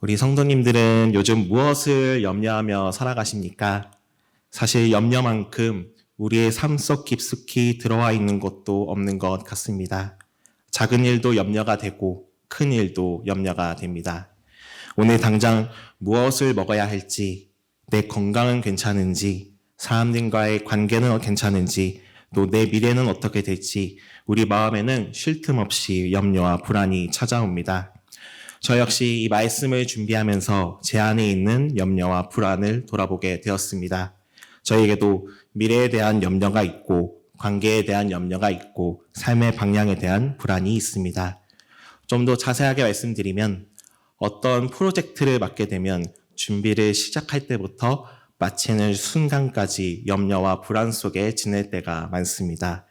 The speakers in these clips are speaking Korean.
우리 성도님들은 요즘 무엇을 염려하며 살아가십니까? 사실 염려만큼 우리의 삶 속 깊숙이 들어와 있는 것도 없는 것 같습니다. 작은 일도 염려가 되고 큰 일도 염려가 됩니다. 오늘 당장 무엇을 먹어야 할지, 내 건강은 괜찮은지, 사람들과의 관계는 괜찮은지, 또 내 미래는 어떻게 될지 우리 마음에는 쉴 틈 없이 염려와 불안이 찾아옵니다. 저 역시 이 말씀을 준비하면서 제 안에 있는 염려와 불안을 돌아보게 되었습니다. 저에게도 미래에 대한 염려가 있고 관계에 대한 염려가 있고 삶의 방향에 대한 불안이 있습니다. 좀 더 자세하게 말씀드리면 어떤 프로젝트를 맡게 되면 준비를 시작할 때부터 마치는 순간까지 염려와 불안 속에 지낼 때가 많습니다.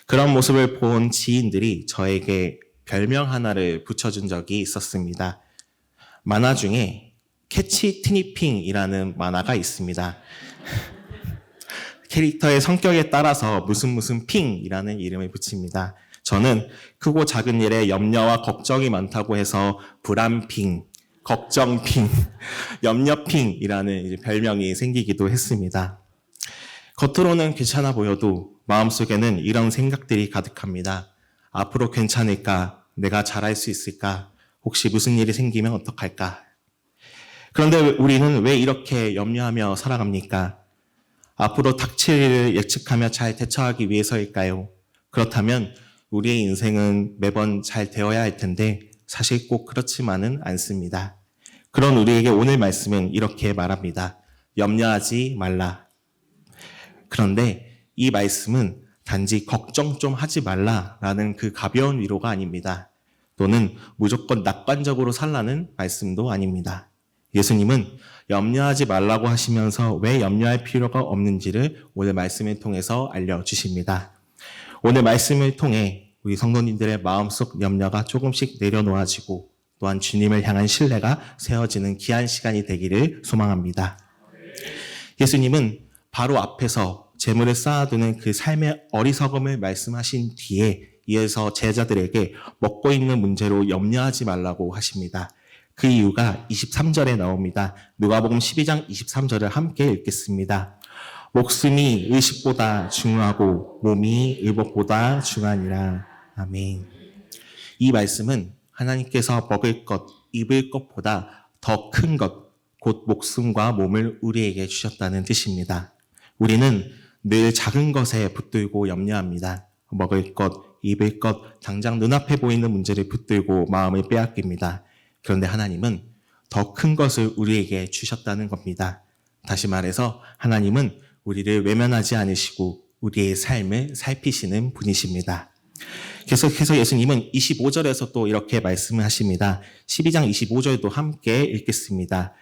그런 모습을 본 지인들이 저에게 별명 하나를 붙여준 적이 있었습니다. 만화 중에 캐치 티니핑이라는 만화가 있습니다. 캐릭터의 성격에 따라서 무슨 핑이라는 이름을 붙입니다. 저는 크고 작은 일에 염려와 걱정이 많다고 해서 불안핑, 걱정핑, 염려핑이라는 별명이 생기기도 했습니다. 겉으로는 괜찮아 보여도 마음속에는 이런 생각들이 가득합니다. 앞으로 괜찮을까? 내가 잘할 수 있을까? 혹시 무슨 일이 생기면 어떡할까? 그런데 우리는 왜 이렇게 염려하며 살아갑니까? 앞으로 닥칠 일을 예측하며 잘 대처하기 위해서일까요? 그렇다면 우리의 인생은 매번 잘 되어야 할 텐데 사실 꼭 그렇지만은 않습니다. 그런 우리에게 오늘 말씀은 이렇게 말합니다. 염려하지 말라. 그런데 이 말씀은 단지 걱정 좀 하지 말라라는 그 가벼운 위로가 아닙니다. 또는 무조건 낙관적으로 살라는 말씀도 아닙니다. 예수님은 염려하지 말라고 하시면서 왜 염려할 필요가 없는지를 오늘 말씀을 통해서 알려주십니다. 오늘 말씀을 통해 우리 성도님들의 마음속 염려가 조금씩 내려놓아지고 또한 주님을 향한 신뢰가 세워지는 귀한 시간이 되기를 소망합니다. 예수님은 바로 앞에서 재물을 쌓아두는 그 삶의 어리석음을 말씀하신 뒤에 이어서 제자들에게 먹고 있는 문제로 염려하지 말라고 하십니다. 그 이유가 23절에 나옵니다. 누가복음 12장 23절을 함께 읽겠습니다. 목숨이 의식보다 중요하고 몸이 의복보다 중하니라. 아멘. 이 말씀은 하나님께서 먹을 것, 입을 것보다 더 큰 것, 곧 목숨과 몸을 우리에게 주셨다는 뜻입니다. 우리는 늘 작은 것에 붙들고 염려합니다. 먹을 것, 입을 것, 당장 눈앞에 보이는 문제를 붙들고 마음을 빼앗깁니다. 그런데 하나님은 더 큰 것을 우리에게 주셨다는 겁니다. 다시 말해서 하나님은 우리를 외면하지 않으시고 우리의 삶을 살피시는 분이십니다. 계속해서 예수님은 25절에서 또 이렇게 말씀을 하십니다. 12장 25절도 함께 읽겠습니다.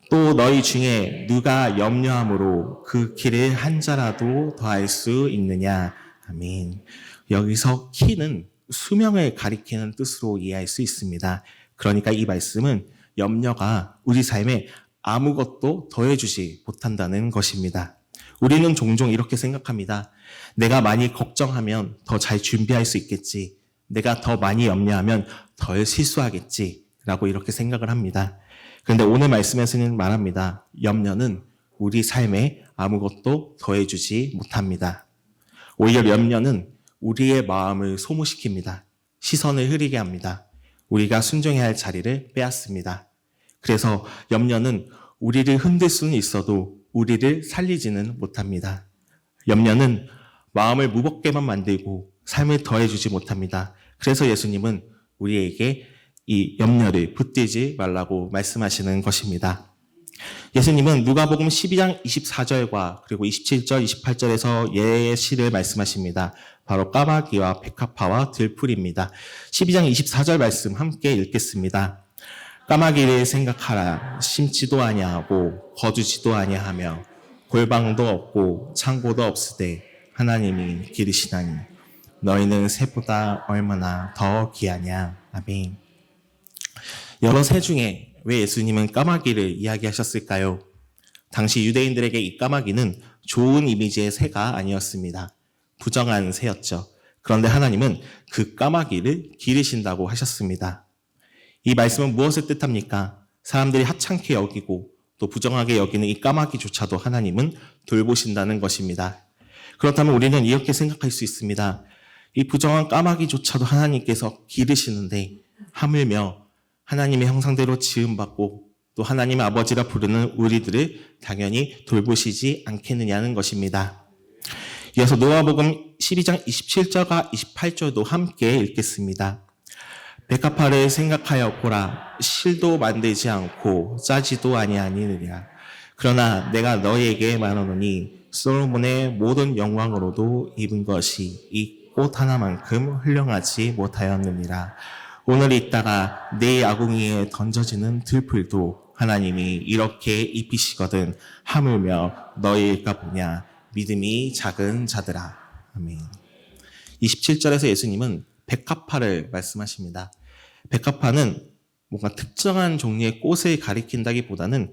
또 너희 중에 누가 염려함으로 그 길을 한 자라도 더할 수 있느냐. 아멘. 여기서 키는 수명을 가리키는 뜻으로 이해할 수 있습니다. 그러니까 이 말씀은 염려가 우리 삶에 아무것도 더해주지 못한다는 것입니다. 우리는 종종 이렇게 생각합니다. 내가 많이 걱정하면 더 잘 준비할 수 있겠지. 내가 더 많이 염려하면 덜 실수하겠지. 라고 이렇게 생각을 합니다. 그런데 오늘 말씀에서는 말합니다. 염려는 우리 삶에 아무것도 더해주지 못합니다. 오히려 염려는 우리의 마음을 소모시킵니다. 시선을 흐리게 합니다. 우리가 순종해야 할 자리를 빼앗습니다. 그래서 염려는 우리를 흔들 수는 있어도 우리를 살리지는 못합니다. 염려는 마음을 무겁게만 만들고 삶을 더해주지 못합니다. 그래서 예수님은 우리에게 이 염려를 붙들지 말라고 말씀하시는 것입니다. 예수님은 누가복음 12장 24절과 그리고 27절, 28절에서 예시를 말씀하십니다. 바로 까마귀와 백합화와 들풀입니다. 12장 24절 말씀 함께 읽겠습니다. 까마귀를 생각하라. 심지도 아니하고 거두지도 아니하며 골방도 없고 창고도 없으되 하나님이 기르시나니 너희는 새보다 얼마나 더 귀하냐. 아멘. 여러 새 중에 왜 예수님은 까마귀를 이야기하셨을까요? 당시 유대인들에게 이 까마귀는 좋은 이미지의 새가 아니었습니다. 부정한 새였죠. 그런데 하나님은 그 까마귀를 기르신다고 하셨습니다. 이 말씀은 무엇을 뜻합니까? 사람들이 하찮게 여기고 또 부정하게 여기는 이 까마귀조차도 하나님은 돌보신다는 것입니다. 그렇다면 우리는 이렇게 생각할 수 있습니다. 이 부정한 까마귀조차도 하나님께서 기르시는데 하물며 하나님의 형상대로 지음받고 또 하나님의 아버지라 부르는 우리들을 당연히 돌보시지 않겠느냐는 것입니다. 이어서 노아복음 12장 27절과 28절도 함께 읽겠습니다. 백합화를 생각하여 보라. 실도 만들지 않고 짜지도 아니하니느냐. 그러나 내가 너희에게 말하노니 솔로몬의 모든 영광으로도 입은 것이 이 꽃 하나만큼 훌륭하지 못하였느니라. 오늘 있다가 내 아궁이에 던져지는 들풀도 하나님이 이렇게 입히시거든 하물며 너희일까 보냐. 믿음이 작은 자들아. 아멘. 27절에서 예수님은 백합화를 말씀하십니다. 백합화는 뭔가 특정한 종류의 꽃을 가리킨다기보다는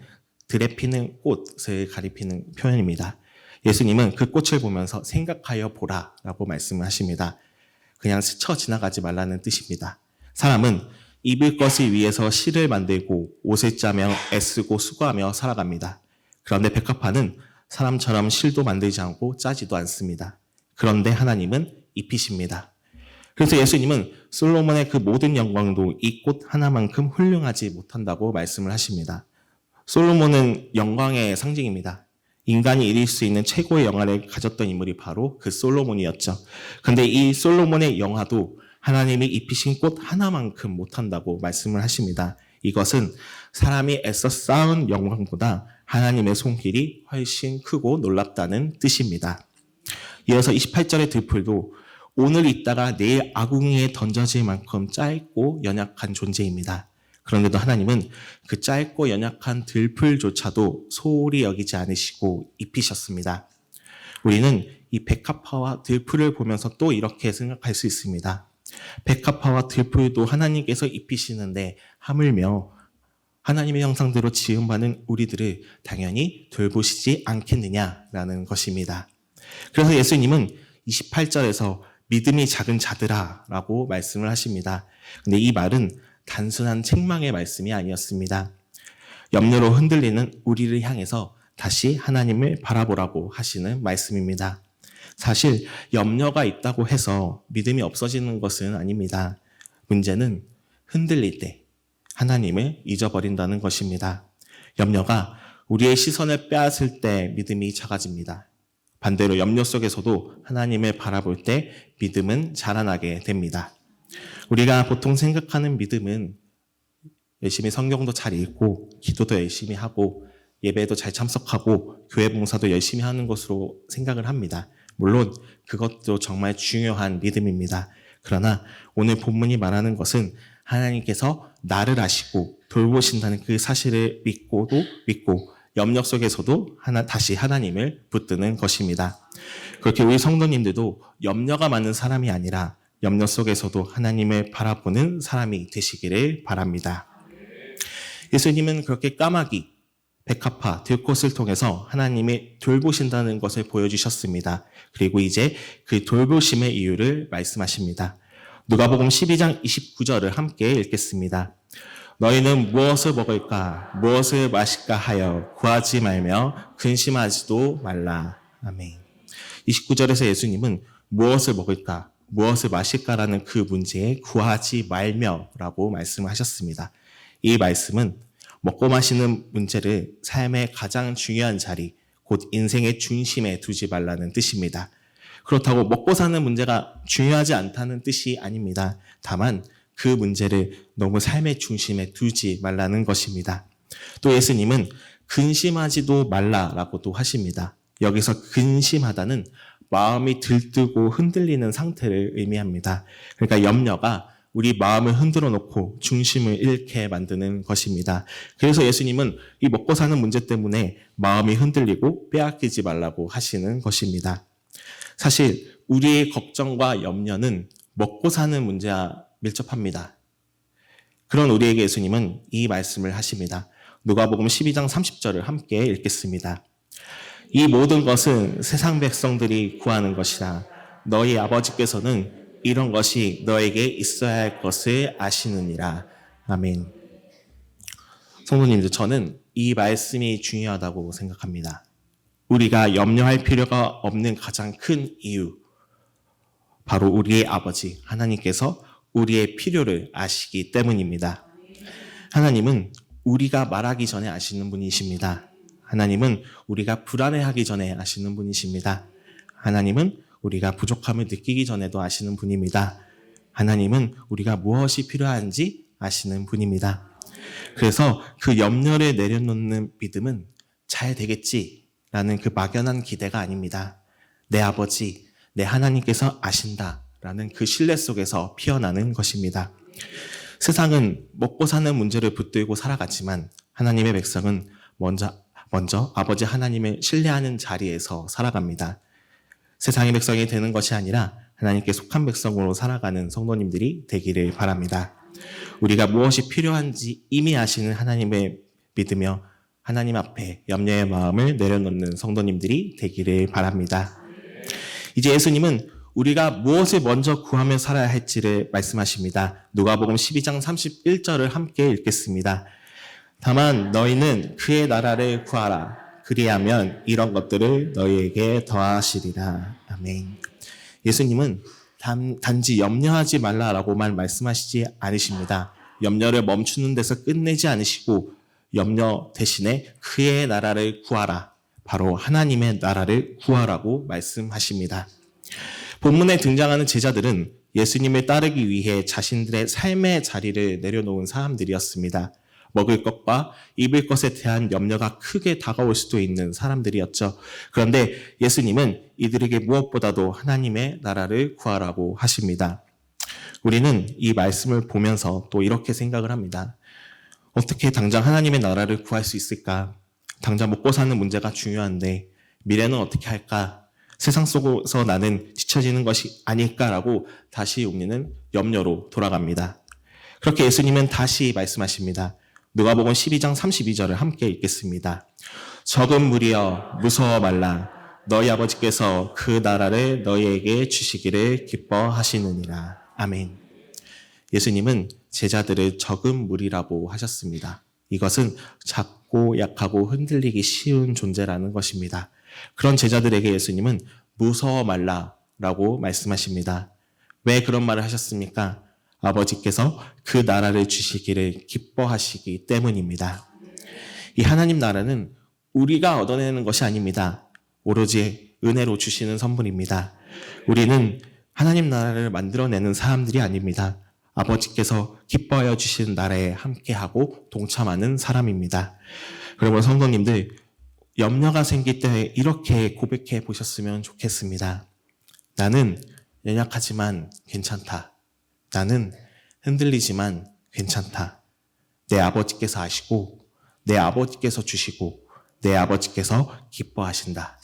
들에 피는 꽃을 가리키는 표현입니다. 예수님은 그 꽃을 보면서 생각하여 보라라고 말씀하십니다. 그냥 스쳐 지나가지 말라는 뜻입니다. 사람은 입을 것을 위해서 실을 만들고 옷을 짜며 애쓰고 수고하며 살아갑니다. 그런데 백합화는 사람처럼 실도 만들지 않고 짜지도 않습니다. 그런데 하나님은 입히십니다. 그래서 예수님은 솔로몬의 그 모든 영광도 이 꽃 하나만큼 훌륭하지 못한다고 말씀을 하십니다. 솔로몬은 영광의 상징입니다. 인간이 이룰 수 있는 최고의 영화를 가졌던 인물이 바로 그 솔로몬이었죠. 그런데 이 솔로몬의 영화도 하나님이 입히신 꽃 하나만큼 못한다고 말씀을 하십니다. 이것은 사람이 애써 쌓은 영광보다 하나님의 손길이 훨씬 크고 놀랍다는 뜻입니다. 이어서 28절의 들풀도 오늘 있다가 내일 아궁이에 던져질 만큼 짧고 연약한 존재입니다. 그런데도 하나님은 그 짧고 연약한 들풀조차도 소홀히 여기지 않으시고 입히셨습니다. 우리는 이 백합화와 들풀을 보면서 또 이렇게 생각할 수 있습니다. 백합화와 들풀도 하나님께서 입히시는데 하물며 하나님의 형상대로 지음받은 우리들을 당연히 돌보시지 않겠느냐라는 것입니다. 그래서 예수님은 28절에서 믿음이 작은 자들아 라고 말씀을 하십니다. 근데 이 말은 단순한 책망의 말씀이 아니었습니다. 염려로 흔들리는 우리를 향해서 다시 하나님을 바라보라고 하시는 말씀입니다. 사실 염려가 있다고 해서 믿음이 없어지는 것은 아닙니다. 문제는 흔들릴 때 하나님을 잊어버린다는 것입니다. 염려가 우리의 시선을 빼앗을 때 믿음이 작아집니다. 반대로 염려 속에서도 하나님을 바라볼 때 믿음은 자라나게 됩니다. 우리가 보통 생각하는 믿음은 열심히 성경도 잘 읽고 기도도 열심히 하고 예배도 잘 참석하고 교회 봉사도 열심히 하는 것으로 생각을 합니다. 물론 그것도 정말 중요한 믿음입니다. 그러나 오늘 본문이 말하는 것은 하나님께서 나를 아시고 돌보신다는 그 사실을 믿고도 믿고 염려 속에서도 다시 하나님을 붙드는 것입니다. 그렇게 우리 성도님들도 염려가 많은 사람이 아니라 염려 속에서도 하나님을 바라보는 사람이 되시기를 바랍니다. 예수님은 그렇게 까마귀, 백합화, 들꽃을 통해서 하나님의 돌보신다는 것을 보여주셨습니다. 그리고 이제 그 돌보심의 이유를 말씀하십니다. 누가복음 12장 29절을 함께 읽겠습니다. 너희는 무엇을 먹을까, 무엇을 마실까 하여 구하지 말며 근심하지도 말라. 아멘. 29절에서 예수님은 무엇을 먹을까, 무엇을 마실까라는 그 문제에 구하지 말며라고 말씀하셨습니다. 이 말씀은 먹고 마시는 문제를 삶의 가장 중요한 자리, 곧 인생의 중심에 두지 말라는 뜻입니다. 그렇다고 먹고 사는 문제가 중요하지 않다는 뜻이 아닙니다. 다만 그 문제를 너무 삶의 중심에 두지 말라는 것입니다. 또 예수님은 근심하지도 말라라고도 하십니다. 여기서 근심하다는 마음이 들뜨고 흔들리는 상태를 의미합니다. 그러니까 염려가 우리 마음을 흔들어 놓고 중심을 잃게 만드는 것입니다. 그래서 예수님은 이 먹고 사는 문제 때문에 마음이 흔들리고 빼앗기지 말라고 하시는 것입니다. 사실 우리의 걱정과 염려는 먹고 사는 문제와 밀접합니다. 그런 우리에게 예수님은 이 말씀을 하십니다. 누가복음 12장 30절을 함께 읽겠습니다. 이 모든 것은 세상 백성들이 구하는 것이라 너희 아버지께서는 이런 것이 너에게 있어야 할 것을 아시느니라. 아멘. 성도님들, 저는 이 말씀이 중요하다고 생각합니다. 우리가 염려할 필요가 없는 가장 큰 이유, 바로 우리의 아버지 하나님께서 우리의 필요를 아시기 때문입니다. 하나님은 우리가 말하기 전에 아시는 분이십니다. 하나님은 우리가 불안해하기 전에 아시는 분이십니다. 하나님은 우리가 부족함을 느끼기 전에도 아시는 분입니다. 하나님은 우리가 무엇이 필요한지 아시는 분입니다. 그래서 그 염려를 내려놓는 믿음은 잘 되겠지라는 그 막연한 기대가 아닙니다. 내 아버지, 내 하나님께서 아신다라는 그 신뢰 속에서 피어나는 것입니다. 세상은 먹고 사는 문제를 붙들고 살아갔지만 하나님의 백성은 먼저 아버지 하나님을 신뢰하는 자리에서 살아갑니다. 세상의 백성이 되는 것이 아니라 하나님께 속한 백성으로 살아가는 성도님들이 되기를 바랍니다. 우리가 무엇이 필요한지 이미 아시는 하나님을 믿으며 하나님 앞에 염려의 마음을 내려놓는 성도님들이 되기를 바랍니다. 이제 예수님은 우리가 무엇을 먼저 구하며 살아야 할지를 말씀하십니다. 누가복음 12장 31절을 함께 읽겠습니다. 다만 너희는 그의 나라를 구하라. 그리하면 이런 것들을 너희에게 더하시리라. 아멘. 예수님은 단지 염려하지 말라라고만 말씀하시지 않으십니다. 염려를 멈추는 데서 끝내지 않으시고 염려 대신에 그의 나라를 구하라. 바로 하나님의 나라를 구하라고 말씀하십니다. 본문에 등장하는 제자들은 예수님을 따르기 위해 자신들의 삶의 자리를 내려놓은 사람들이었습니다. 먹을 것과 입을 것에 대한 염려가 크게 다가올 수도 있는 사람들이었죠. 그런데 예수님은 이들에게 무엇보다도 하나님의 나라를 구하라고 하십니다. 우리는 이 말씀을 보면서 또 이렇게 생각을 합니다. 어떻게 당장 하나님의 나라를 구할 수 있을까? 당장 먹고 사는 문제가 중요한데 미래는 어떻게 할까? 세상 속에서 나는 지쳐지는 것이 아닐까라고 다시 우리는 염려로 돌아갑니다. 그렇게 예수님은 다시 말씀하십니다. 누가복음 12장 32절을 함께 읽겠습니다. 적은 무리여 무서워 말라. 너희 아버지께서 그 나라를 너희에게 주시기를 기뻐하시느니라. 아멘. 예수님은 제자들을 적은 무리라고 하셨습니다. 이것은 작고 약하고 흔들리기 쉬운 존재라는 것입니다. 그런 제자들에게 예수님은 무서워 말라라고 말씀하십니다. 왜 그런 말을 하셨습니까? 아버지께서 그 나라를 주시기를 기뻐하시기 때문입니다. 이 하나님 나라는 우리가 얻어내는 것이 아닙니다. 오로지 은혜로 주시는 선물입니다. 우리는 하나님 나라를 만들어내는 사람들이 아닙니다. 아버지께서 기뻐하여 주시는 나라에 함께하고 동참하는 사람입니다. 그러면 성도님들, 염려가 생길 때 이렇게 고백해 보셨으면 좋겠습니다. 나는 연약하지만 괜찮다. 나는 흔들리지만 괜찮다. 내 아버지께서 아시고 내 아버지께서 주시고 내 아버지께서 기뻐하신다.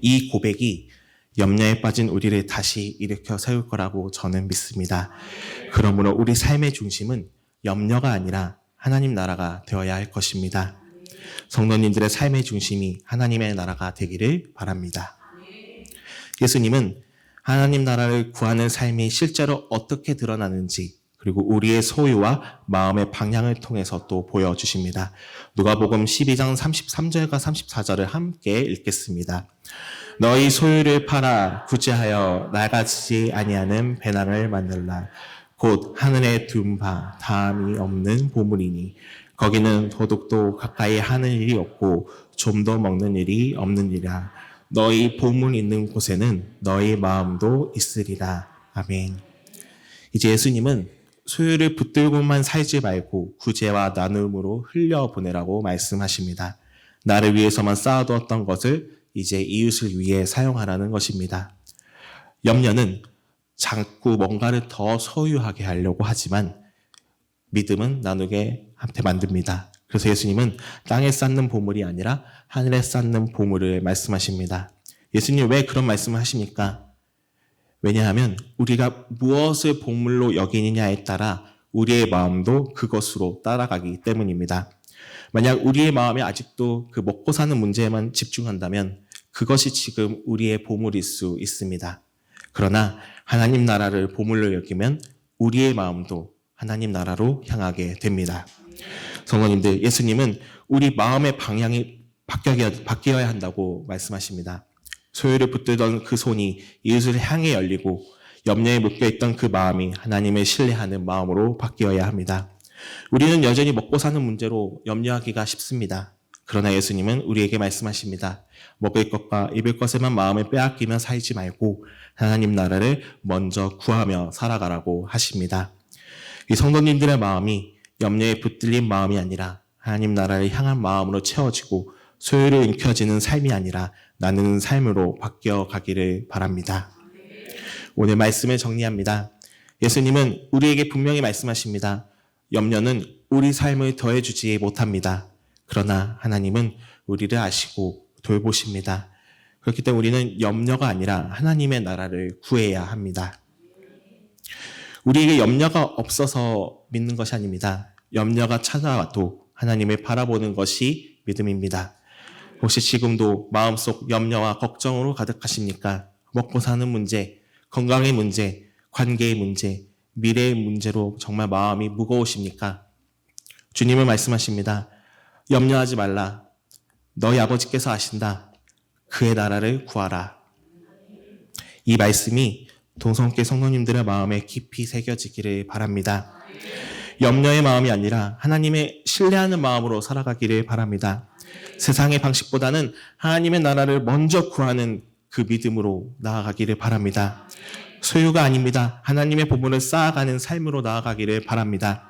이 고백이 염려에 빠진 우리를 다시 일으켜 세울 거라고 저는 믿습니다. 그러므로 우리 삶의 중심은 염려가 아니라 하나님 나라가 되어야 할 것입니다. 성도님들의 삶의 중심이 하나님의 나라가 되기를 바랍니다. 예수님은 하나님 나라를 구하는 삶이 실제로 어떻게 드러나는지 그리고 우리의 소유와 마음의 방향을 통해서 또 보여주십니다. 누가복음 12장 33절과 34절을 함께 읽겠습니다. 너희 소유를 팔아 구제하여 나가지지 아니하는 배낭을 만들라. 곧 하늘에 둔 바 다함이 없는 보물이니 거기는 도둑도 가까이 하는 일이 없고 좀도 먹는 일이 없느니라. 너희 보물 있는 곳에는 너희 마음도 있으리라. 아멘. 이제 예수님은 소유를 붙들고만 살지 말고 구제와 나눔으로 흘려보내라고 말씀하십니다. 나를 위해서만 쌓아두었던 것을 이제 이웃을 위해 사용하라는 것입니다. 염려는 자꾸 뭔가를 더 소유하게 하려고 하지만 믿음은 나누게 만듭니다. 그래서 예수님은 땅에 쌓는 보물이 아니라 하늘에 쌓는 보물을 말씀하십니다. 예수님 왜 그런 말씀을 하십니까? 왜냐하면 우리가 무엇을 보물로 여기느냐에 따라 우리의 마음도 그것으로 따라가기 때문입니다. 만약 우리의 마음이 아직도 그 먹고 사는 문제에만 집중한다면 그것이 지금 우리의 보물일 수 있습니다. 그러나 하나님 나라를 보물로 여기면 우리의 마음도 하나님 나라로 향하게 됩니다. 성도님들, 예수님은 우리 마음의 방향이 바뀌어야 한다고 말씀하십니다. 소유를 붙들던 그 손이 이웃을 향해 열리고 염려에 묶여있던 그 마음이 하나님을 신뢰하는 마음으로 바뀌어야 합니다. 우리는 여전히 먹고 사는 문제로 염려하기가 쉽습니다. 그러나 예수님은 우리에게 말씀하십니다. 먹을 것과 입을 것에만 마음을 빼앗기며 살지 말고 하나님 나라를 먼저 구하며 살아가라고 하십니다. 이 성도님들의 마음이 염려에 붙들린 마음이 아니라 하나님 나라를 향한 마음으로 채워지고 소유를 움켜쥐는 삶이 아니라 나누는 삶으로 바뀌어 가기를 바랍니다. 오늘 말씀을 정리합니다. 예수님은 우리에게 분명히 말씀하십니다. 염려는 우리 삶을 더해주지 못합니다. 그러나 하나님은 우리를 아시고 돌보십니다. 그렇기 때문에 우리는 염려가 아니라 하나님의 나라를 구해야 합니다. 우리에게 염려가 없어서 믿는 것이 아닙니다. 염려가 찾아와도 하나님을 바라보는 것이 믿음입니다. 혹시 지금도 마음속 염려와 걱정으로 가득하십니까? 먹고 사는 문제, 건강의 문제, 관계의 문제, 미래의 문제로 정말 마음이 무거우십니까? 주님은 말씀하십니다. 염려하지 말라. 너희 아버지께서 아신다. 그의 나라를 구하라. 이 말씀이 동성계 성도님들의 마음에 깊이 새겨지기를 바랍니다. 염려의 마음이 아니라 하나님의 신뢰하는 마음으로 살아가기를 바랍니다. 세상의 방식보다는 하나님의 나라를 먼저 구하는 그 믿음으로 나아가기를 바랍니다. 소유가 아닙니다. 하나님의 보물을 쌓아가는 삶으로 나아가기를 바랍니다.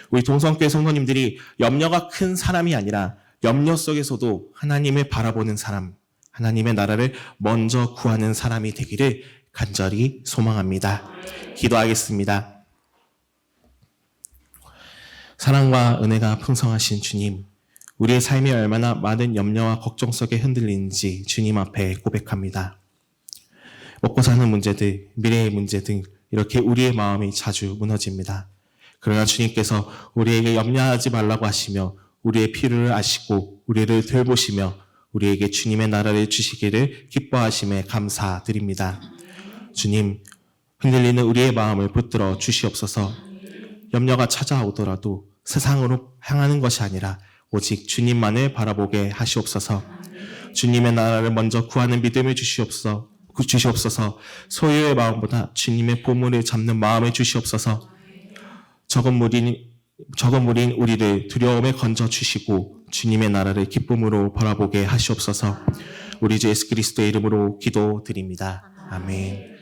우리 동성교회 성도님들이 염려가 큰 사람이 아니라 염려 속에서도 하나님을 바라보는 사람, 하나님의 나라를 먼저 구하는 사람이 되기를 간절히 소망합니다. 기도하겠습니다. 사랑과 은혜가 풍성하신 주님, 우리의 삶이 얼마나 많은 염려와 걱정 속에 흔들리는지 주님 앞에 고백합니다. 먹고 사는 문제들, 미래의 문제 등 이렇게 우리의 마음이 자주 무너집니다. 그러나 주님께서 우리에게 염려하지 말라고 하시며 우리의 필요를 아시고 우리를 돌보시며 우리에게 주님의 나라를 주시기를 기뻐하심에 감사드립니다. 주님, 흔들리는 우리의 마음을 붙들어 주시옵소서. 염려가 찾아오더라도 세상으로 향하는 것이 아니라 오직 주님만을 바라보게 하시옵소서. 주님의 나라를 먼저 구하는 믿음을 주시옵소서. 소유의 마음보다 주님의 보물을 잡는 마음을 주시옵소서. 적은 무리인 우리를 두려움에 건져 주시고 주님의 나라를 기쁨으로 바라보게 하시옵소서. 우리 주 예수 그리스도의 이름으로 기도드립니다. 아멘.